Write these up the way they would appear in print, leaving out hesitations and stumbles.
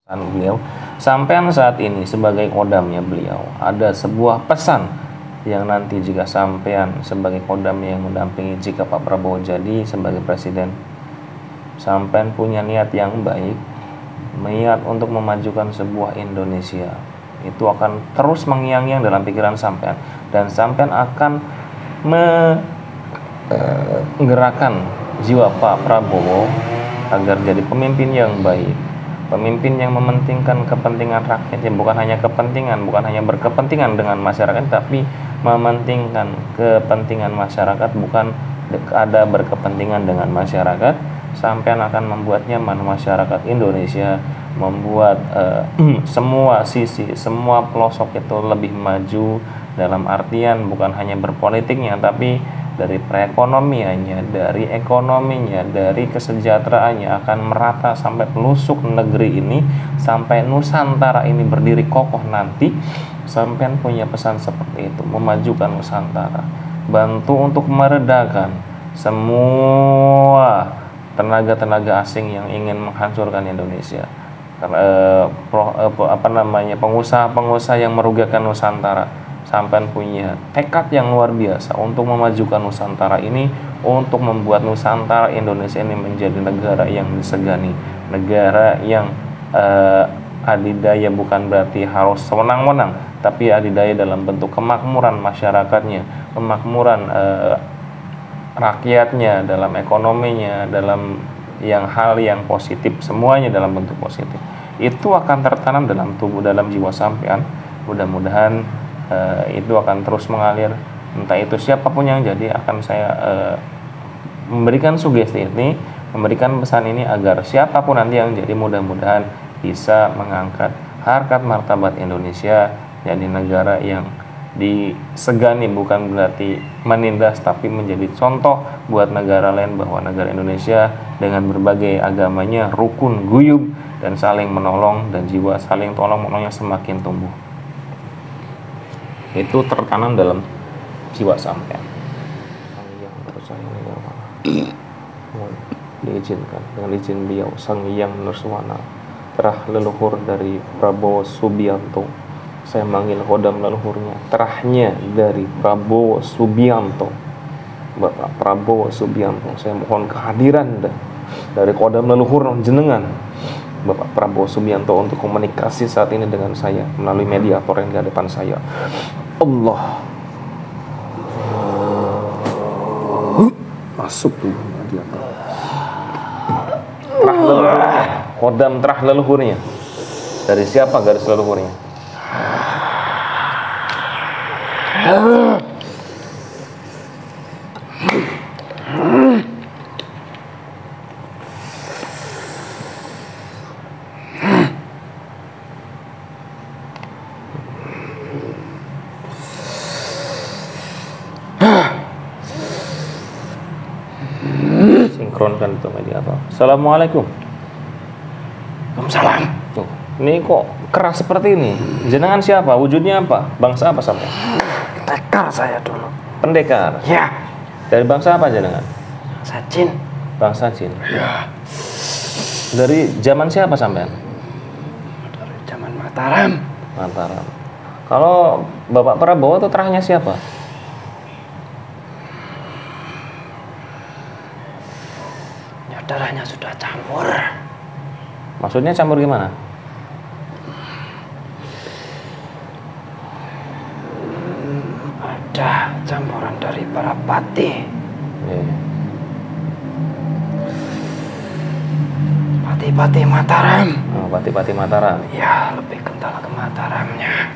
Beliau sampean saat ini sebagai kodamnya beliau, ada sebuah pesan yang nanti jika sampean sebagai kodam yang mendampingi jika Pak Prabowo jadi sebagai presiden, sampean punya niat yang baik, niat untuk memajukan sebuah Indonesia, itu akan terus mengiang-iang dalam pikiran sampean, dan sampean akan menggerakkan jiwa Pak Prabowo agar jadi pemimpin yang baik, pemimpin yang mementingkan kepentingan rakyatnya, bukan hanya kepentingan, bukan hanya berkepentingan dengan masyarakat, tapi mementingkan kepentingan masyarakat, bukan ada berkepentingan dengan masyarakat. Sampean akan membuat nyaman masyarakat Indonesia, membuat semua sisi, semua pelosok itu lebih maju, dalam artian bukan hanya berpolitiknya, tapi dari perekonomiannya, dari ekonominya, dari kesejahteraannya akan merata sampai pelusuk negeri ini, sampai Nusantara ini berdiri kokoh nanti. Sampean punya pesan seperti itu, memajukan Nusantara, bantu untuk meredakan semua tenaga-tenaga asing yang ingin menghancurkan Indonesia, pengusaha-pengusaha yang merugikan Nusantara. Sampai punya tekad yang luar biasa untuk memajukan Nusantara ini, untuk membuat Nusantara Indonesia ini menjadi negara yang disegani, negara yang adidaya bukan berarti harus sewenang-wenang, tapi adidaya dalam bentuk kemakmuran masyarakatnya, kemakmuran rakyatnya, dalam ekonominya, dalam hal yang positif, semuanya dalam bentuk positif. Itu akan tertanam dalam tubuh, dalam jiwa sampean. Mudah-mudahan itu akan terus mengalir. Entah itu siapapun yang jadi, akan saya memberikan sugesti ini, memberikan pesan ini agar siapapun nanti yang jadi, mudah-mudahan bisa mengangkat harkat martabat Indonesia jadi negara yang disegani, bukan berarti menindas, tapi menjadi contoh buat negara lain bahwa negara Indonesia dengan berbagai agamanya rukun, guyub, dan saling menolong, dan jiwa saling tolong menolongnya semakin tumbuh. Itu tertanam dalam jiwa sampean. Yang percaya diizinkan dengan izin beliau, Sang Hyang Nuswana, terah leluhur dari Prabowo Subianto. Saya manggil kodam leluhurnya, terahnya dari Prabowo Subianto, Bapak Prabowo Subianto. Saya mohon kehadiran dari kodam leluhur jenengan, Bapak Prabowo Subianto, untuk komunikasi saat ini dengan saya melalui mediator yang di hadapan saya. Allah masuk dulu mediator. Terah leluhurnya, kodam terah leluhurnya. Dari siapa garis leluhurnya? Sinkronkan itu mediator. Assalamualaikum. Waalaikumsalam. Tuh, ini kok keras seperti ini? Jenengan siapa? Wujudnya apa? Bangsa apa sampai? Pendekar saya dulu. Pendekar? Ya. Dari bangsa apa jenengan? Bangsa Jin. Bangsa Jin? Ya. Dari zaman siapa sampean? Dari zaman Mataram. Mataram. Kalau Bapak Prabowo itu terahnya siapa? Ya, darahnya sudah campur. Maksudnya campur gimana? Ada campuran dari para pati. Pati-pati Mataram. Oh, pati-pati Mataram. Ya, lebih kental ke Mataramnya.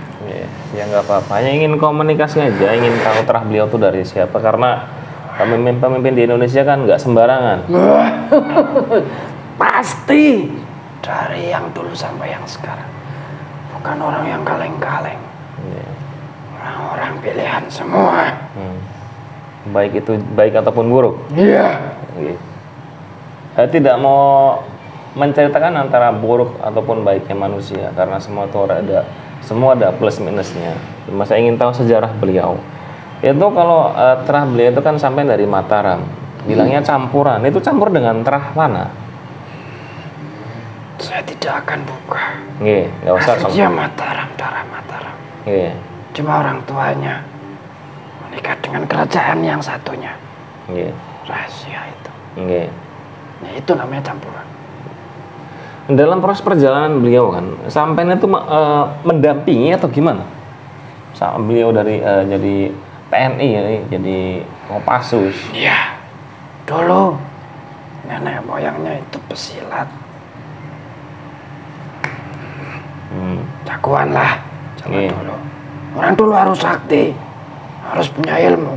Ya nggak apa-apa. Hanya ingin komunikasi aja, ingin tahu terah beliau tuh dari siapa, karena pemimpin-pemimpin di Indonesia kan nggak sembarangan. Pasti dari yang dulu sampai yang sekarang. Bukan orang yang kaleng-kaleng. Orang-orang pilihan semua. Baik itu baik ataupun buruk. Iya. Saya tidak mau menceritakan antara buruk ataupun baiknya manusia, karena semua ada plus minusnya. Cuma saya ingin tahu sejarah beliau. Itu kalau terah beliau itu kan sampai dari Mataram. Bilangnya campuran. Itu campur dengan terah mana? Saya tidak akan buka. Nggih, nggak usah. Raja Mataram, darah Mataram. Nggih. Cuma orang tuanya menikah dengan kerajaan yang satunya. Nggih. Rahasia itu. Nggih. Nah, itu namanya campuran. Dalam proses perjalanan beliau kan, sampai itu mendampingi atau gimana? Beliau dari jadi TNI ya, jadi Kopassus. Iya. Dulu nenek moyangnya itu pesilat. Jagoan lah zaman dulu. Orang dulu harus sakti, harus punya ilmu.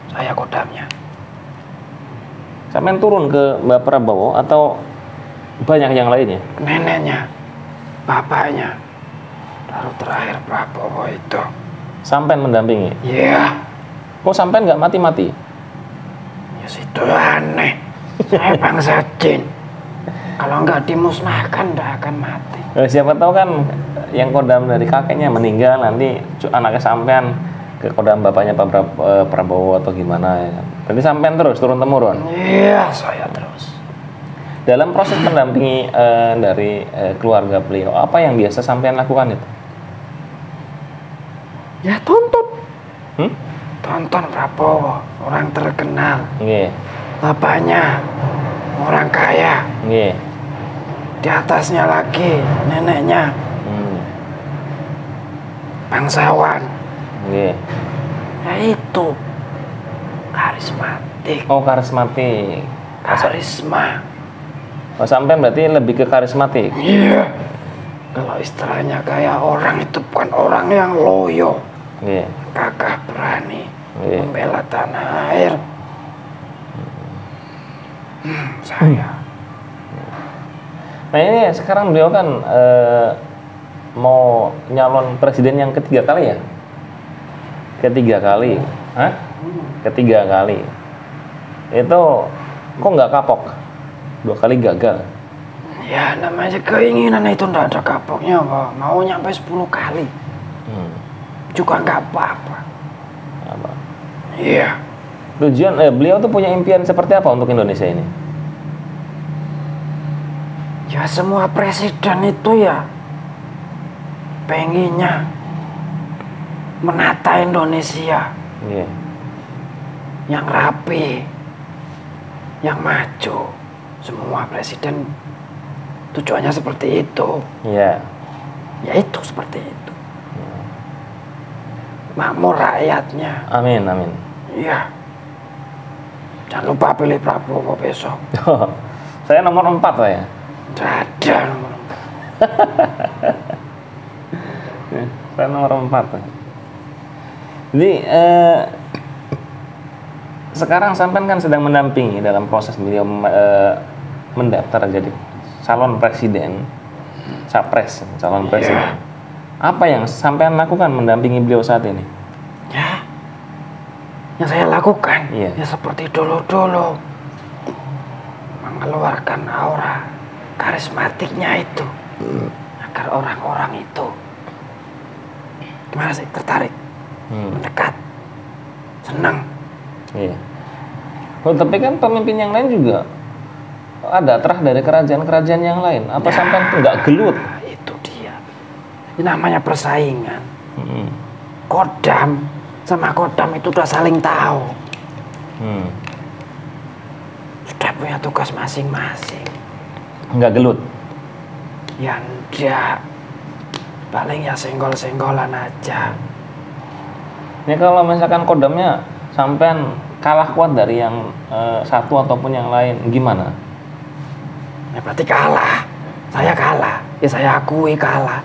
Saya kodamnya. Sampai turun ke Mbak Prabowo atau banyak yang lainnya? Neneknya, bapaknya, lalu terakhir Prabowo itu. Sampai mendampingi? Iya. Kok sampai nggak mati-mati? Ya situ aneh. Saya bangsa jin. Kalau nggak dimusnahkan, nggak akan mati. Siapa tahu kan yang kodam dari kakeknya meninggal, nanti anaknya sampean ke kodam bapaknya Pak Prabowo atau gimana ya. Jadi sampean terus turun-temurun? Iya, saya terus. Dalam proses mendampingi dari keluarga beliau, apa yang biasa sampean lakukan itu? Ya tonton. Tonton Prabowo, orang terkenal. Nggih. Bapaknya, orang kaya. Nggih. Di atasnya lagi, neneknya. Bangsawan. Nggih. Ya itu. Karismatik. Oh, karismatik. Karisma. Oh, sampean berarti lebih ke karismatik? Iya. Kalau istilahnya kayak orang itu bukan orang yang loyo. Nggih. Gagah berani. Nggih. Membela tanah air. Saya. Nah ini sekarang beliau kan mau nyalon presiden yang ketiga kali ya? Ketiga kali. Hah? Ketiga kali. Itu kok nggak kapok? 2 kali gagal. Ya namanya keinginan itu nggak ada kapoknya, Pak. Mau nyampe 10 kali. Juga nggak apa-apa. Apa? Iya. Tujuan beliau tuh punya impian seperti apa untuk Indonesia ini? Ya semua presiden itu ya pengennya menata Indonesia yang rapi, yang maju. Semua presiden tujuannya seperti itu. Iya. Ya itu seperti itu. Makmur rakyatnya. Amin, amin. Iya. Jangan lupa pilih Prabowo besok. Saya nomor 4 Pak ya. Ada nomor 4. Saya nomor 4 Pak. Jadi sekarang sampean kan sedang mendampingi dalam proses beliau mendaftar jadi calon presiden, capres, calon presiden. Apa yang sampean lakukan mendampingi beliau saat ini? Ya, yang saya lakukan ya seperti dulu-dulu, mengeluarkan aura karismatiknya itu, agar orang-orang itu gimana sih, tertarik, mendekat, senang. Iya. Oh, tapi kan pemimpin yang lain juga ada terah dari kerajaan-kerajaan yang lain. Apa sampean nggak gelut? Itu dia. Ini namanya persaingan. Kodam sama kodam itu udah saling tahu. Sudah punya tugas masing-masing. Nggak gelut? Ya enggak. Paling ya senggol-senggolan aja. Ini kalau misalkan kodamnya sampean kalah kuat dari yang satu ataupun yang lain, gimana? Ya berarti kalah. Saya kalah. Ya saya akui kalah.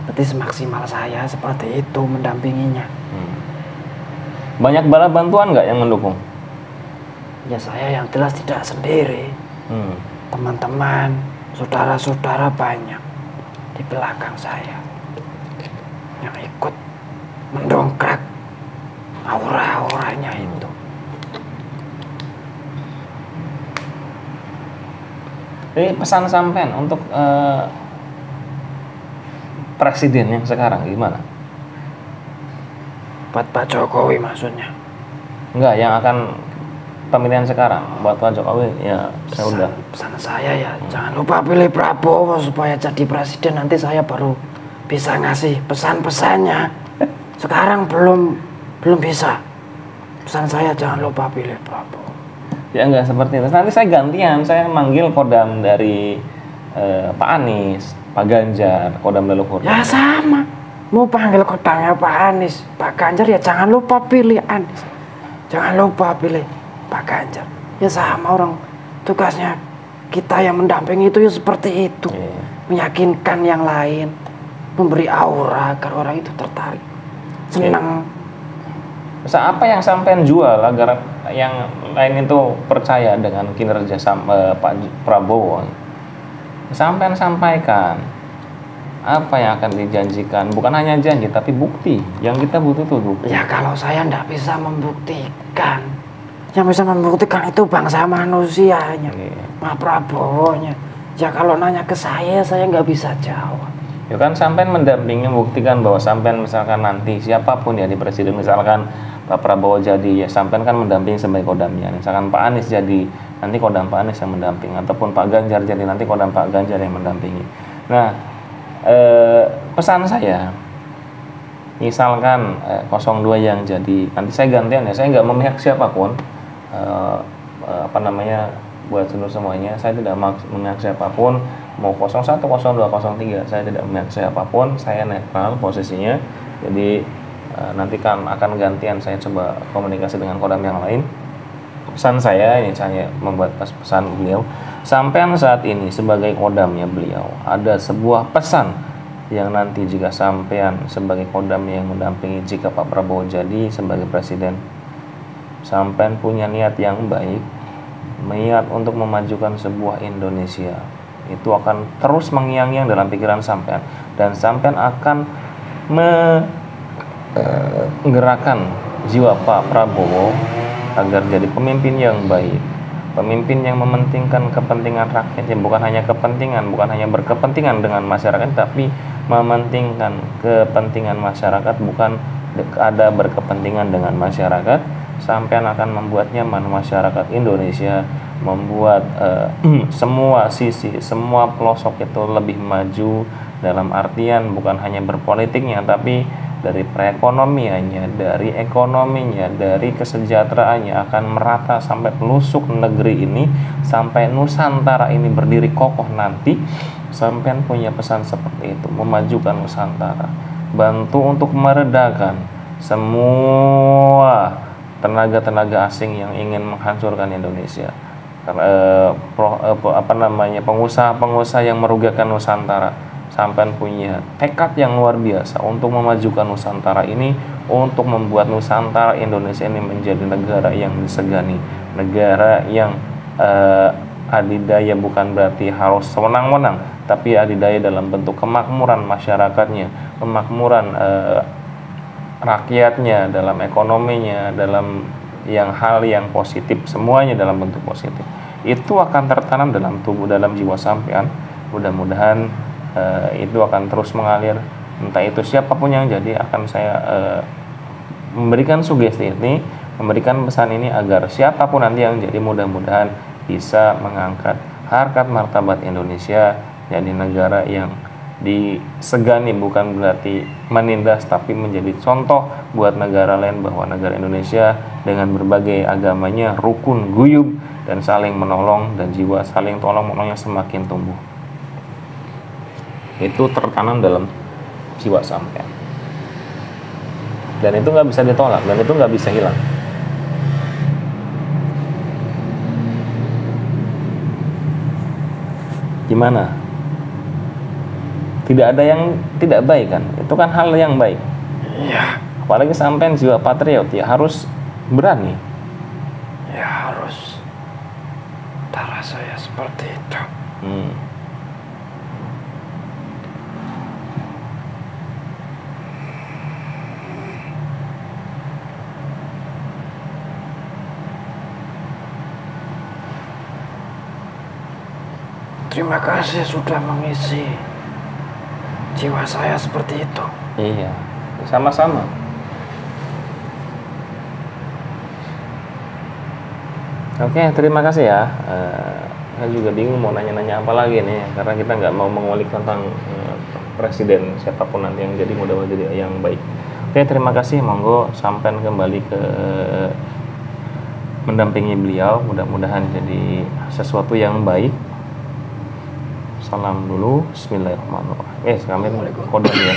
Berarti semaksimal saya seperti itu mendampinginya. Banyak bala bantuan nggak yang mendukung? Ya saya yang jelas tidak sendiri. Teman-teman, saudara-saudara banyak di belakang saya yang ikut mendongkrak aura-auranya itu. Jadi pesan sampean untuk presiden yang sekarang gimana? Buat Pak Jokowi maksudnya? Enggak, yang akan pemilihan sekarang buat Pak Jokowi ya saya udah. Pesan saya ya, jangan lupa pilih Prabowo supaya jadi presiden, nanti saya baru bisa ngasih pesan-pesannya. Sekarang belum bisa. Pesan saya jangan lupa pilih Prabowo. Ya enggak seperti itu. Nanti saya gantian, saya manggil kodam dari Pak Anies, Pak Ganjar, kodam leluhur. Ya sama, mau panggil kodamnya Pak Anies, Pak Ganjar ya jangan lupa pilih Anies. Jangan lupa pilih Pak Ganjar. Ya sama, orang tugasnya kita yang mendampingi itu ya seperti itu. Meyakinkan yang lain, memberi aura agar orang itu tertarik, senang. Apa yang sampean jual agar yang lain itu percaya dengan kinerja Pak Prabowo? Sampean sampaikan apa yang akan dijanjikan, bukan hanya janji tapi bukti. Yang kita butuh itu bukti. Ya kalau saya nggak bisa membuktikan, yang bisa membuktikan itu bangsa manusianya, Pak Prabowo-nya. Ya kalau nanya ke saya nggak bisa jawab. Ya kan sampean mendampingi, membuktikan bahwa sampean misalkan nanti siapapun ya di presiden, misalkan Pak Prabowo jadi ya sampean kan mendampingi sebagai kodamnya. Misalkan Pak Anies jadi, nanti kodam Pak Anies yang mendampingi, ataupun Pak Ganjar jadi nanti kodam Pak Ganjar yang mendampingi. Nah, pesan saya, misalkan 02 yang jadi, nanti saya gantian ya, saya nggak memihak siapapun, buat seluruh semuanya, saya tidak memihak siapapun, mau 01, 02, 03, saya tidak memihak siapapun, saya netral posisinya. Jadi nanti kan akan gantian, saya coba komunikasi dengan kodam yang lain. Pesan saya, ini saya membuat pesan beliau, sampean saat ini sebagai kodamnya beliau, ada sebuah pesan yang nanti jika sampean sebagai kodam yang mendampingi jika Pak Prabowo jadi sebagai presiden, sampean punya niat yang baik, niat untuk memajukan sebuah Indonesia, itu akan terus mengiang-iang dalam pikiran sampean, dan sampean akan menggerakkan jiwa Pak Prabowo agar jadi pemimpin yang baik, pemimpin yang mementingkan kepentingan rakyatnya, bukan hanya kepentingan, bukan hanya berkepentingan dengan masyarakat, tapi mementingkan kepentingan masyarakat, bukan ada berkepentingan dengan masyarakat. Sampean akan membuat nyaman masyarakat Indonesia, membuat semua sisi, semua pelosok itu lebih maju, dalam artian bukan hanya berpolitiknya, tapi dari perekonomiannya, dari ekonominya, dari kesejahteraannya akan merata sampai pelusuk negeri ini, sampai Nusantara ini berdiri kokoh nanti. Sampean punya pesan seperti itu, memajukan Nusantara, bantu untuk meredakan semua tenaga-tenaga asing yang ingin menghancurkan Indonesia, pengusaha-pengusaha yang merugikan Nusantara. Sampean punya tekad yang luar biasa untuk memajukan Nusantara ini, untuk membuat Nusantara Indonesia ini menjadi negara yang disegani, negara yang adidaya bukan berarti harus sewenang-wenang, tapi adidaya dalam bentuk kemakmuran masyarakatnya, kemakmuran rakyatnya, dalam ekonominya, dalam hal yang positif, semuanya dalam bentuk positif. Itu akan tertanam dalam tubuh, dalam jiwa sampean. Mudah-mudahan itu akan terus mengalir. Entah itu siapapun yang jadi, akan saya memberikan sugesti ini, memberikan pesan ini agar siapapun nanti yang jadi, mudah-mudahan bisa mengangkat harkat martabat Indonesia jadi negara yang disegani, bukan berarti menindas, tapi menjadi contoh buat negara lain bahwa negara Indonesia dengan berbagai agamanya rukun, guyub, dan saling menolong, dan jiwa saling tolong menolongnya semakin tumbuh. Itu tertanam dalam jiwa sampean, dan itu nggak bisa ditolak, dan itu nggak bisa hilang. Gimana? Tidak ada yang tidak baik kan? Itu kan hal yang baik. Iya. Apalagi sampean jiwa patriot, ya harus berani. Ya harus. Cara saya seperti itu. Terima kasih sudah mengisi jiwa saya seperti itu. Iya, sama-sama. Oke, terima kasih ya. Saya juga bingung mau nanya-nanya apa lagi nih, karena kita nggak mau mengulik tentang presiden siapapun nanti yang jadi, mudah-mudahan jadi yang baik. Oke, terima kasih. Monggo sampean kembali ke mendampingi beliau, mudah-mudahan jadi sesuatu yang baik. Salam dulu, Bismillahirrahmanirrahim. Kami kodam ya.